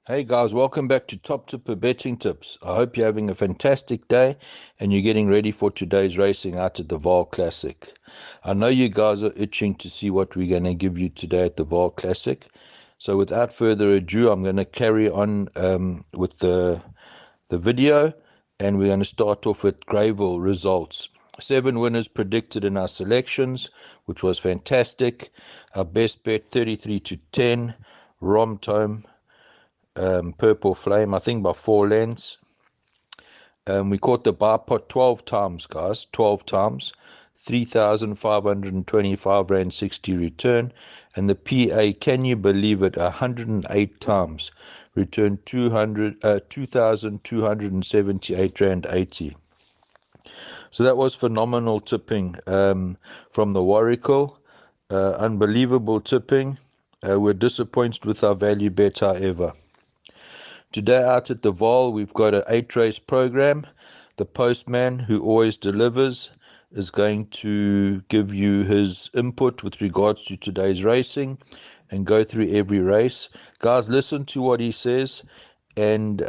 Hey guys, welcome back to Top Tipper Betting Tips. I hope you're having a fantastic day and you're getting ready for today's racing out at the Vaal Classic. I know you guys are itching to see what we're going to give you today at the Vaal Classic. So without further ado, I'm going to carry on with the video, and we're going to start off with Greyville results. 7 winners predicted in our selections, which was fantastic. Our best bet 33 to 10, Romtome. Purple Flame, I think by 4 lengths. We caught the BIPOT 12 times, guys, 12 times. 3,525 Rand 60 return. And the PA, can you believe it, 108 times. Returned 2,278 Rand 80. So that was phenomenal tipping from the Warrigal. Unbelievable tipping. We're disappointed with our value bet, however. Today out at the Vaal, we've got an 8-race program. The postman, who always delivers, is going to give you his input with regards to today's racing and go through every race. Guys, listen to what he says and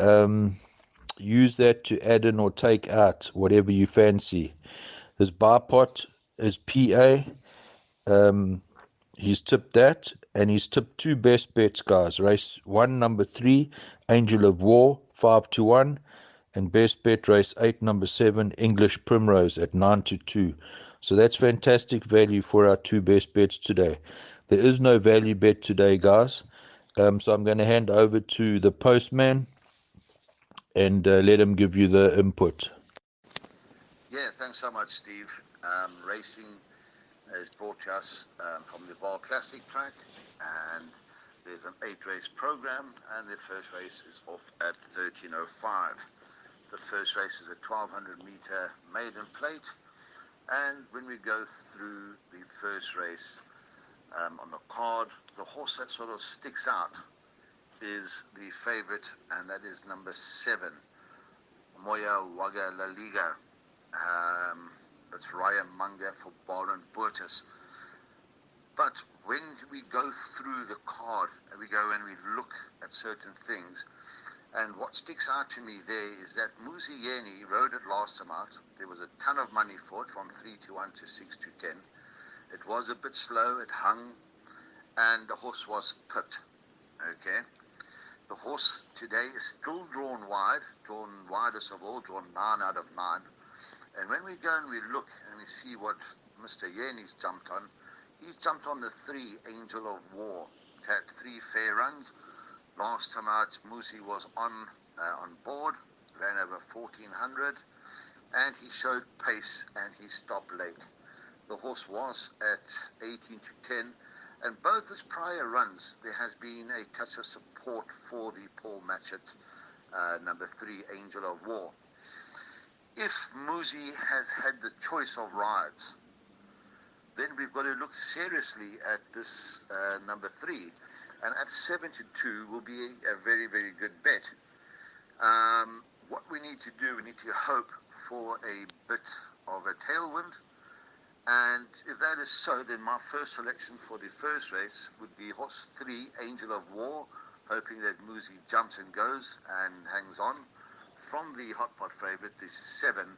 use that to add in or take out whatever you fancy. His BIPOT, his PA, he's tipped that, and he's tipped 2 best bets, guys. Race 1, number 3, Angel of War, 5 to 1, and best bet race 8, number 7, English Primrose at 9 to 2. So that's fantastic value for our 2 best bets today. There is no value bet today, guys. So I'm going to hand over to the postman and let him give you the input. Yeah, thanks so much, Steve. Racing is brought to us from the Vaal Classic track, and there's an 8-race program, and the first race is off at 13:05. The first race is a 1200-meter maiden plate, and when we go through the first race on the card, the horse that sort of sticks out is the favorite, and that is number 7, Moya Waga La Liga. That's Ryan Munger for Baron Burtis. But when we go through the card and we go and we look at certain things, and what sticks out to me there is that Muzi Yeni rode it last time out. There was a ton of money for it, from 3 to 1 to 6 to 10. It was a bit slow, it hung, and the horse was pipped. Okay. The horse today is still drawn widest of all, drawn 9 out of 9. And when we go and we look and we see what Mr. Yeni's jumped on, he's jumped on the 3, Angel of War. It's had 3 fair runs. Last time out, Musi was on board, ran over 1,400, and he showed pace and he stopped late. The horse was at 18 to 10, and both his prior runs, there has been a touch of support for the Paul Matchett number 3, Angel of War. If Muzi has had the choice of rides, then we've got to look seriously at this number 3. And at 7 to 2 will be a very, very good bet. What we need to do, we need to hope for a bit of a tailwind. And if that is so, then my first selection for the first race would be horse 3, Angel of War, hoping that Muzi jumps and goes and hangs on. From the hot pot favorite, the 7,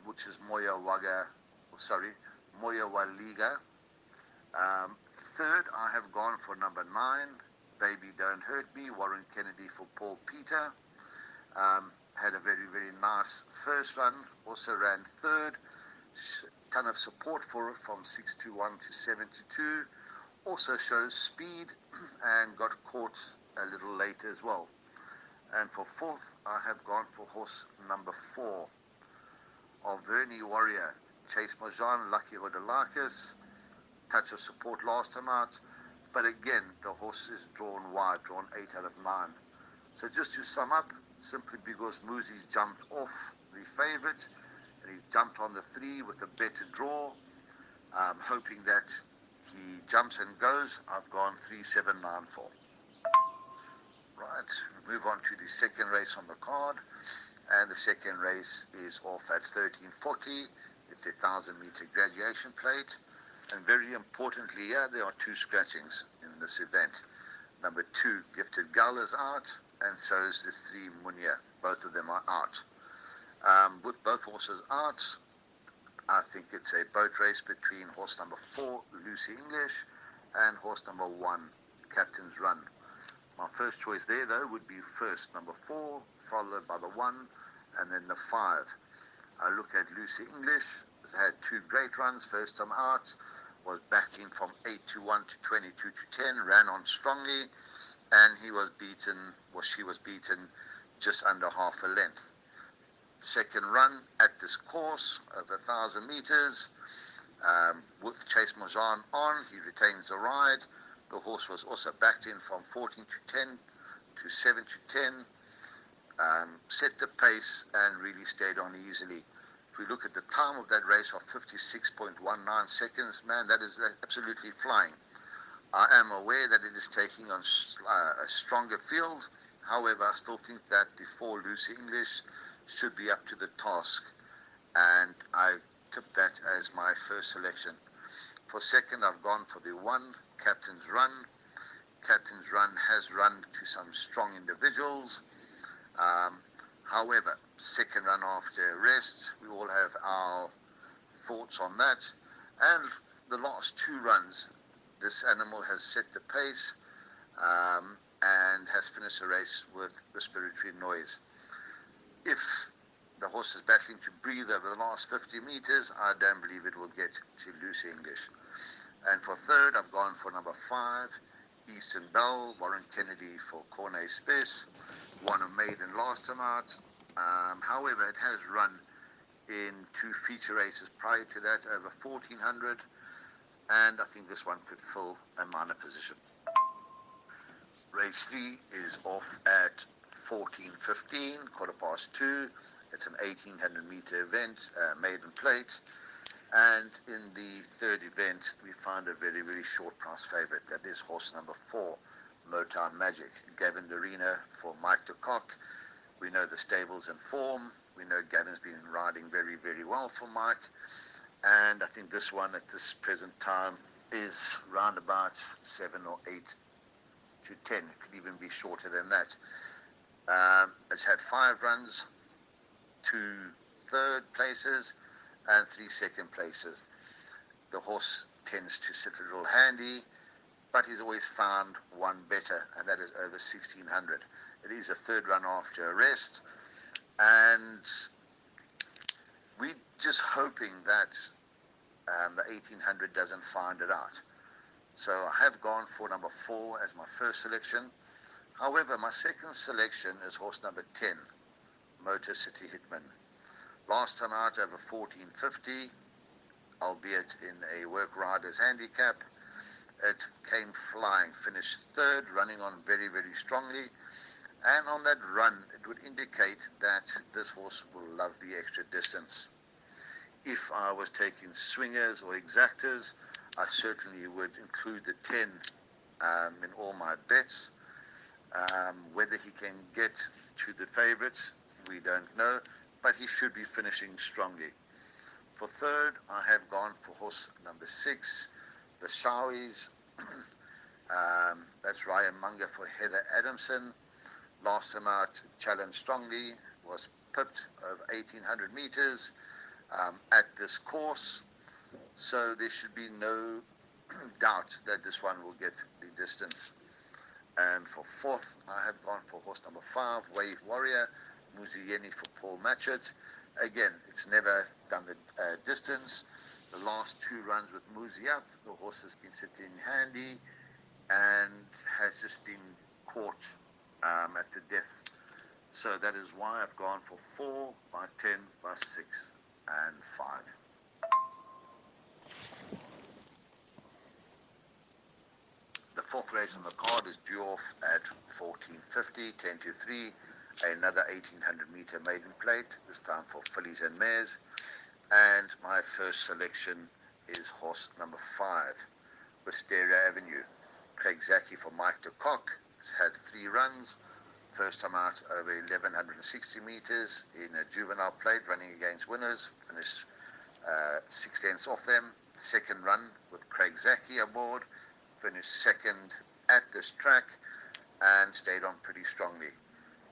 which is Moya Waliga. Third, I have gone for number 9, Baby Don't Hurt Me, Warren Kennedy for Paul Peter. Had a very, very nice first run, also ran third. Ton of support for it from 6 to 1 to 7 to 2. Also shows speed and got caught a little later as well. And for fourth, I have gone for horse number 4, Alverni Warrior, Chase Mojan, Lucky Hodolakis, touch of support last time out. But again, the horse is drawn wide, drawn 8 out of 9. So just to sum up, simply because Muzi's jumped off the favourite, and he's jumped on the 3 with a better draw, hoping that he jumps and goes, I've gone 3-7-9-4. Right, move on to the second race on the card, and the second race is off at 13:40. It's a 1,000-meter graduation plate, and very importantly, there are 2 scratchings in this event. Number 2, Gifted Gull is out, and so is the 3, Munya. Both of them are out. With both horses out, I think it's a boat race between horse number 4, Lucy English, and horse number 1, Captain's Run. My first choice there, though, would be first number 4, followed by the 1, and then the 5. I look at Lucy English. Has had 2 great runs. First time out, was backed in from 8 to 1 to 22 to 10, ran on strongly, and she was beaten just under half a length. Second run at this course, over 1,000 meters, with Chase Mojan on, he retains the ride. The horse was also backed in from 14 to 10 to 7 to 10, set the pace and really stayed on easily. If we look at the time of that race of 56.19 seconds, man, that is absolutely flying. I am aware that it is taking on a stronger field. However, I still think that the 4, Lucy English, should be up to the task, and I tipped that as my first selection. For second, I've gone for the 1, Captain's Run. Captain's Run has run to some strong individuals. However, second run after a rest, we all have our thoughts on that. And the last 2 runs, this animal has set the pace and has finished the race with respiratory noise. If the horse is battling to breathe over the last 50 meters, I don't believe it will get to Lucy English. And for third, I've gone for number 5, Eastern Bell, Warren Kennedy for Cornet Space. Won a maiden last time out. However, it has run in 2 feature races prior to that, over 1,400. And I think this one could fill a minor position. Race 3 is off at 14:15, 2:15. It's an 1,800-meter event, maiden plate. And in the third event, we found a very, very short price favorite. That is horse number 4, Motown Magic. Gavin Dorina for Mike de Kock. We know the stable's in form. We know Gavin's been riding very, very well for Mike. And I think this one at this present time is round about 7 or 8 to 10. It could even be shorter than that. It's had 5 runs, 2 third places, and 3 second places. The horse tends to sit a little handy, but he's always found one better, and that is over 1,600. It is a third run after a rest, and we're just hoping that the 1,800 doesn't find it out. So I have gone for number 4 as my first selection. However, my second selection is horse number 10, Motor City Hitman. Last time out over 14:50, albeit in a work rider's handicap. It came flying, finished third, running on very, very strongly. And on that run, it would indicate that this horse will love the extra distance. If I was taking swingers or exactors, I certainly would include the 10 in all my bets. Whether he can get to the favorite, we don't know, but he should be finishing strongly. For third, I have gone for horse number 6, the Shawis. That's Ryan Munger for Heather Adamson. Last time out, challenged strongly, was pipped over 1,800 meters at this course. So there should be no doubt that this one will get the distance. And for fourth, I have gone for horse number 5, Wave Warrior, Muzieni for Paul Matchett. Again, it's never done the distance. The last 2 runs with Muzi up, the horse has been sitting handy and has just been caught at the death. So that is why I've gone for 4, by 10, by 6, and 5. The fourth race on the card is due off at 14:50, 10-3, another 1,800-meter maiden plate, this time for fillies and mares. And my first selection is horse number 5, Wisteria Avenue. Craig Zaki for Mike de Kock. It's had 3 runs. First time out over 1,160 meters in a juvenile plate, running against winners. Finished 6 lengths off them. Second run with Craig Zaki aboard. Finished second at this track. and stayed on pretty strongly.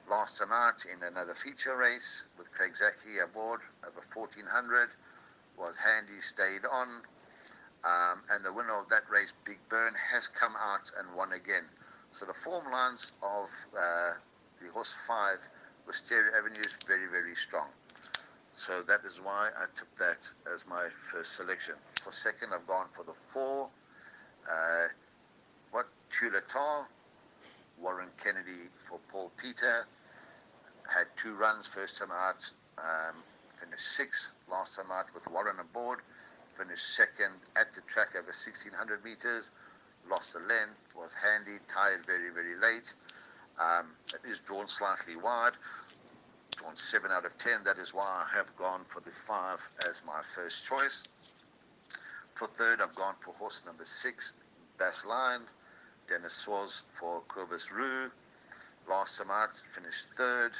Last time out in another feature race with Craig Zaki aboard over 1400 was handy, stayed on, and the winner of that race, Big Burn, has come out and won again. So the form lines of the horse 5 Wisteria Avenue is very, very strong. So that is why I took that as my first selection. For second, I've gone for the 4, Tulatar, Warren Kennedy for Paul Peter. Had 2 runs, first time out, finished 6th, last time out with Warren aboard, finished second at the track over 1600 meters, lost the length, was handy, tired very, very late. It is drawn slightly wide, drawn 7 out of 10, that is why I have gone for the 5 as my first choice. For third, I've gone for horse number 6, Bass Line, Dennis Swaz for Corvus Rue. Last time out, finished third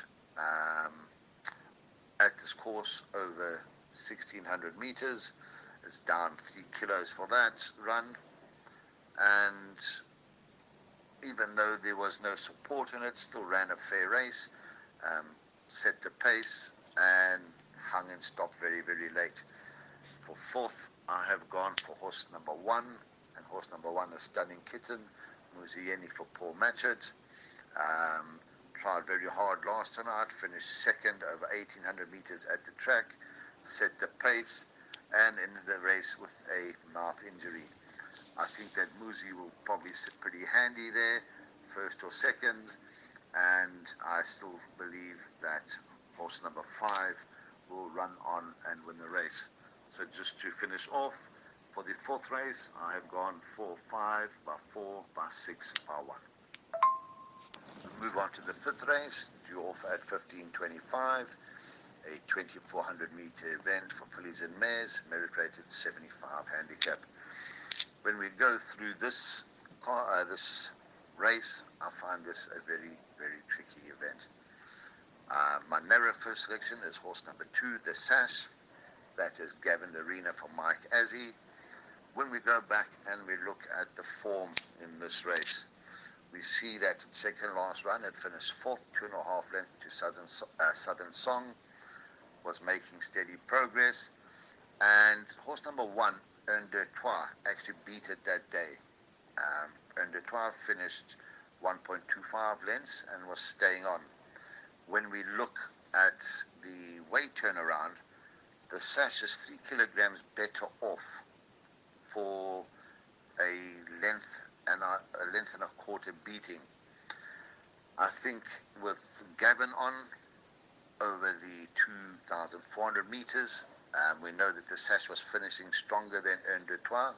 at this course over 1600 meters. It's down 3 kilos for that run. And even though there was no support in it, still ran a fair race, set the pace, and hung and stopped very, very late. For fourth, I have gone for horse number 1, and horse number 1 is Stunning Kitten, Muzieni for Paul Matchett. Tried very hard last time out, finished second over 1800 meters at the track, set the pace, and ended the race with a mouth injury. I think that Muzi will probably sit pretty handy there, first or second, and I still believe that horse number 5 will run on and win the race. So just to finish off, for the fourth race, I have gone for 5 by 4 by 6 by 1. Move on to the fifth race, due off at 15:25, a 2400 meter event for fillies and mares, merit rated 75 handicap. When we go through this race, I find this a very, very tricky event. My narrow first selection is horse number 2, the Sash. That is Gavin Arena for Mike Azzi. When we go back and we look at the form in this race, we see that its second last run, it finished 4th, 2.5 lengths to Southern Song, was making steady progress. And horse number 1, Un Deux Trois, actually beat it that day. Un Deux Trois finished 1.25 lengths and was staying on. When we look at the weight turnaround, the Sash is 3 kilograms better off for a length and a quarter beating. I think with Gavin on over the 2,400 meters, we know that the Sash was finishing stronger than Un Deux Trois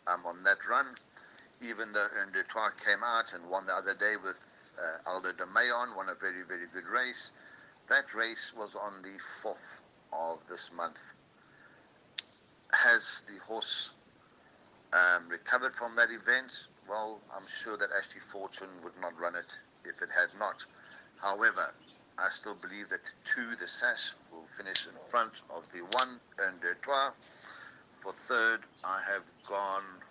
on that run. Even though Un Deux Trois came out and won the other day with Aldo de Mayon, won a very, very good race. That race was on the 4th of this month. Has the horse recovered from that event? Well, I'm sure that Ashley Fortune would not run it if it had not. However, I still believe that the 2, the Sash, will finish in front of the 1, Un Deux Trois. For third, I have gone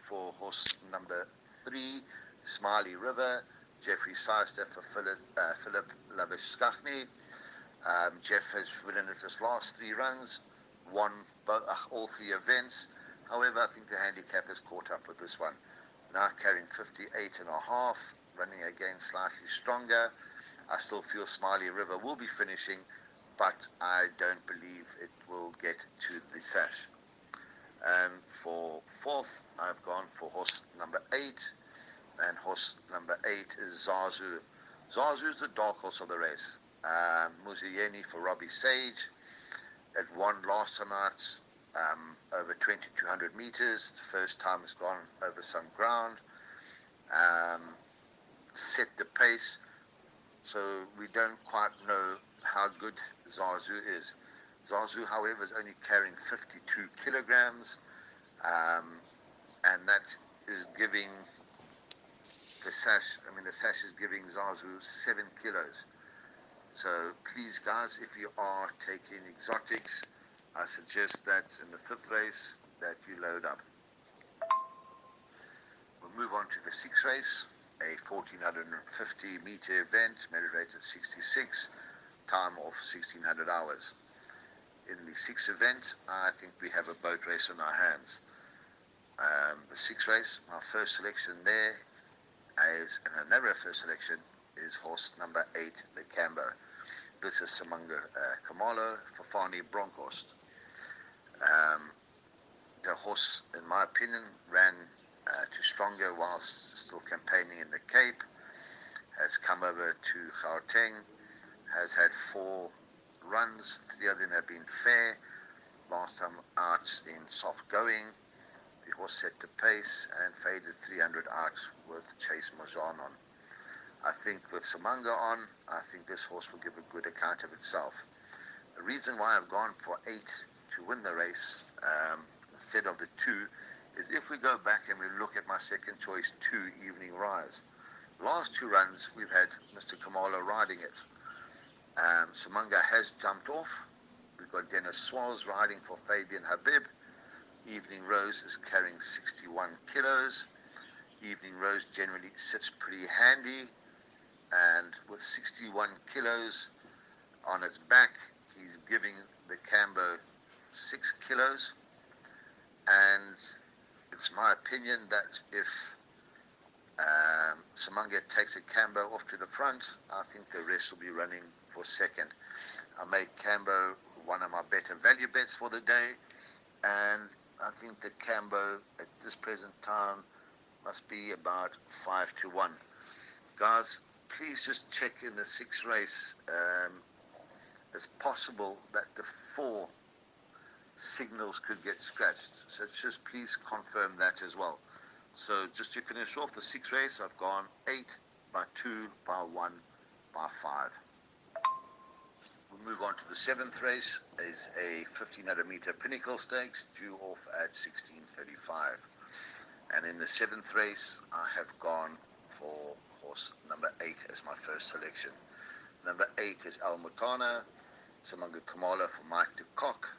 for horse number 3, Smiley River, Jeffrey Seister for Philip Labiskachny. Jeff has ridden it his last 3 runs, won all 3 events. However, I think the handicap has caught up with this one. Now carrying 58.5, running again slightly stronger. I still feel Smiley River will be finishing, but I don't believe it will get to the Sash. And for fourth, I've gone for horse number 8, and horse number 8 is Zazu. Zazu is the dark horse of the race. Muzieni for Robbie Sage. It won last time out over 2,200 meters. The first time it's gone over some ground. Set the pace. So we don't quite know how good Zazu is. Zazu, however, is only carrying 52 kilograms. And that is giving the Sash, the Sash is giving Zazu 7 kilos. So please, guys, if you are taking exotics, I suggest that in the 5th race that you load up. We'll move on to the 6th race. a 1450 meter event, merit rated 66, time of 1600 hours. In the sixth event, I think we have a boat race on our hands. The sixth race, my first selection there is, and another first selection is horse number 8, the Cambo. This is Samanga Kamalo Fafani Bronkhorst. The horse, in my opinion, ran too stronger whilst still campaigning in the Cape, has come over to Gauteng, has had 4 runs, 3 of them have been fair. Last time out in soft going, the horse set the pace and faded 300 out with Chase Mojan on. I think with Samanga on, I think this horse will give a good account of itself. The reason why I've gone for 8 to win the race instead of the 2 is if we go back and we look at my second choice, 2 Evening Rise. Last 2 runs, we've had Mr. Kamalo riding it. Samanga has jumped off. We've got Dennis Swalls riding for Fabian Habib. Evening Rose is carrying 61 kilos. Evening Rose generally sits pretty handy, and with 61 kilos on its back, he's giving the Cambo 6 kilos. And it's my opinion that if Samanga takes a Cambo off to the front, I think the rest will be running for second. I made Cambo one of my better value bets for the day, and I think the Cambo at this present time must be about 5 to 1. Guys, please just check in the 6th race. It's possible that the 4 signals could get scratched, so just please confirm that as well. So just to finish off the 6th race, I've gone 8 by 2 by 1 by 5. We'll move on to the 7th race. Is a 1500 meter Pinnacle Stakes due off at 16:35. And in the 7th race, I have gone for horse number 8 as my first selection. Number 8 is Al Mutana, Samanga Kamala for Mike de Kock.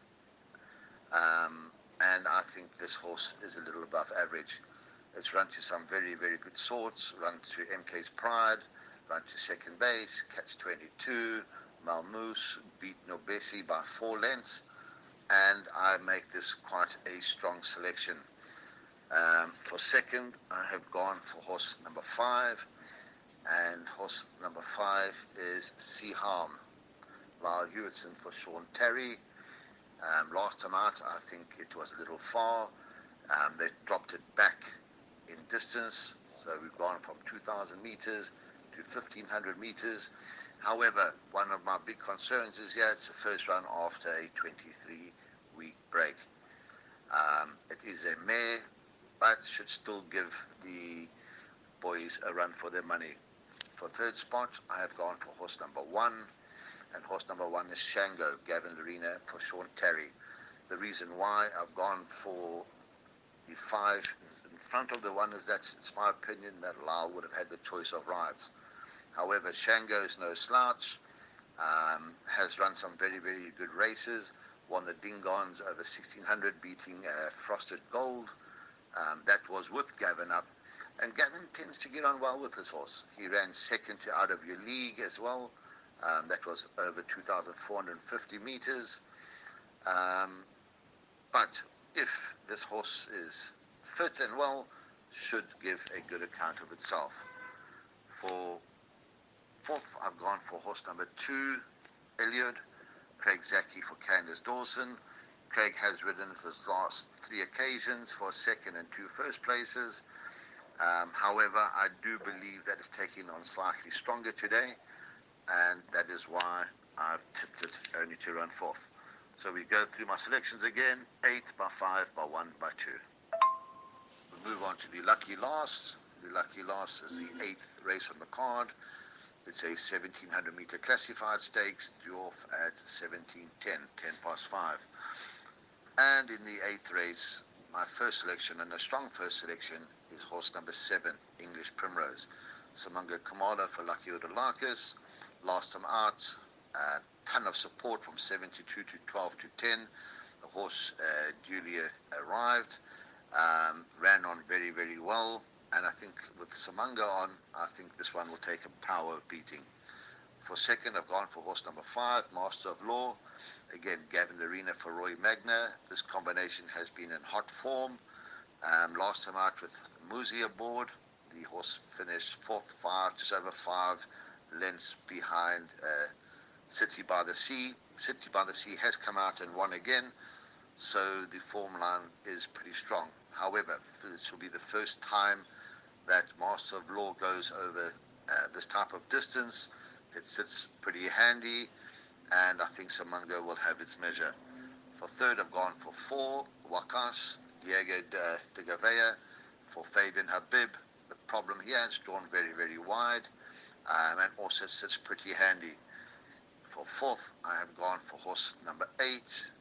And I think this horse is a little above average. It's run to some very, very good sorts, run to MK's Pride, run to second base, catch 22, Malmoose, beat Nobesi by 4 lengths, and I make this quite a strong selection. For second, I have gone for horse number 5, and horse number 5 is Sea Harm, Lyle Hewitson for Sean Terry. Last time out, I think it was a little far. They dropped it back in distance, so we've gone from 2,000 meters to 1,500 meters. However, one of my big concerns is, it's the first run after a 23-week break. It is a mare, but should still give the boys a run for their money. For third spot, I have gone for horse number 1, and horse number 1 is Shango, Gavin Lorena for Sean Terry. The reason why I've gone for the 5 in front of the 1 is that it's my opinion that Lyle would have had the choice of rides. However, Shango is no slouch, has run some very, very good races, won the Dingons over 1600, beating Frosted Gold. That was with Gavin up, and Gavin tends to get on well with this horse. He ran second to Out of Your League as well. That was over 2,450 meters. But if this horse is fit and well, should give a good account of itself. For fourth, I've gone for horse number 2, Elliot, Craig Zaki for Candace Dawson. Craig has ridden his last 3 occasions for second and 2 first places. However, I do believe that it's taking on slightly stronger today, and that is why I've tipped it only to run 4th. So we go through my selections again, 8 by 5 by 1 by 2. We move on to the Lucky Last. The Lucky Last is the 8th race on the card. It's a 1,700 meter classified stakes, due off at 17:10, 10 past 5. And in the 8th race, my first selection, and a strong first selection, is horse number 7, English Primrose. Samanga Kamala for Lucky Odolakis. Last time out, a ton of support from 72 to 12 to 10. The horse duly arrived, ran on very, very well. And I think with Samanga on, I think this one will take a power beating. For second, I've gone for horse number 5, Master of Law. Again, Gavin Arena for Roy Magna. This combination has been in hot form. Last time out with Muzi aboard, the horse finished 4th, just over 5 lengths behind City by the Sea. City by the Sea has come out and won again, so the form line is pretty strong. However, this will be the first time that Master of Law goes over this type of distance. It sits pretty handy, and I think Samanga will have its measure. For third, I've gone for 4, Wakas, Diego de Gavea, for Fabian Habib. The problem here, it's drawn very, very wide, and also sits pretty handy. For fourth, I have gone for horse number 8,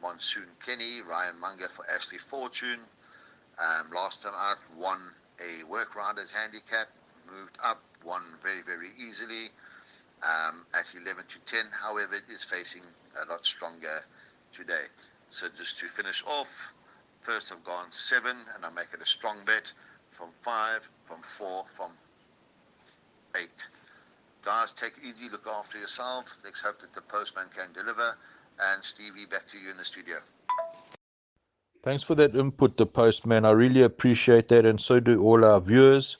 Monsoon Kenny, Ryan Munger for Ashley Fortune. Last time out, won a work rider's handicap, moved up, won very, very easily at 11 to 10. However, it is facing a lot stronger today. So just to finish off, first I've gone 7, and I make it a strong bet from 5, from 4, from 8. Guys, take it easy, look after yourselves. Let's hope that the postman can deliver. And Stevie, back to you in the studio. Thanks for that input, the postman. I really appreciate that, and so do all our viewers.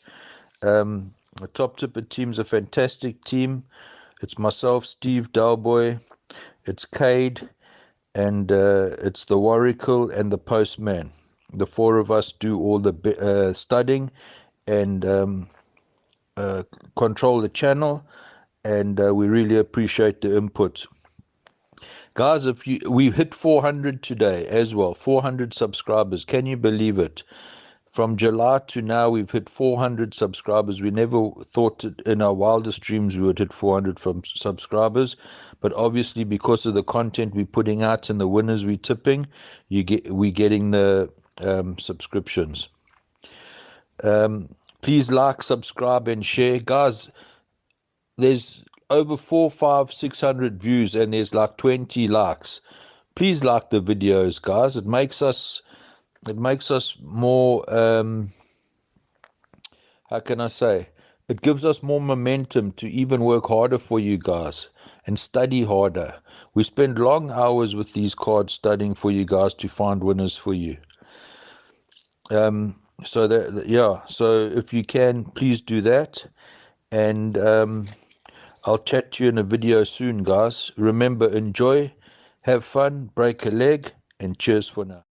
The Top Tipper team's a fantastic team. It's myself, Steve Dalboy, it's Cade, and it's the Warricle and the postman. The 4 of us do all the studying and control the channel, and we really appreciate the input. Guys, we hit 400 today as well, 400 subscribers. Can you believe it? From July to now, we've hit 400 subscribers. We never thought in our wildest dreams we would hit 400 subscribers. But obviously, because of the content we're putting out and the winners we're tipping, we're getting the subscriptions. Please like, subscribe, and share. Guys, there's over 600 views, and there's like 20 likes. Please like the videos, guys. It makes us more, how can I say, it gives us more momentum to even work harder for you guys and study harder. We spend long hours with these cards studying for you guys to find winners for you. So if you can, please do that, and I'll chat to you in a video soon, guys. Remember, enjoy, have fun, break a leg, and cheers for now.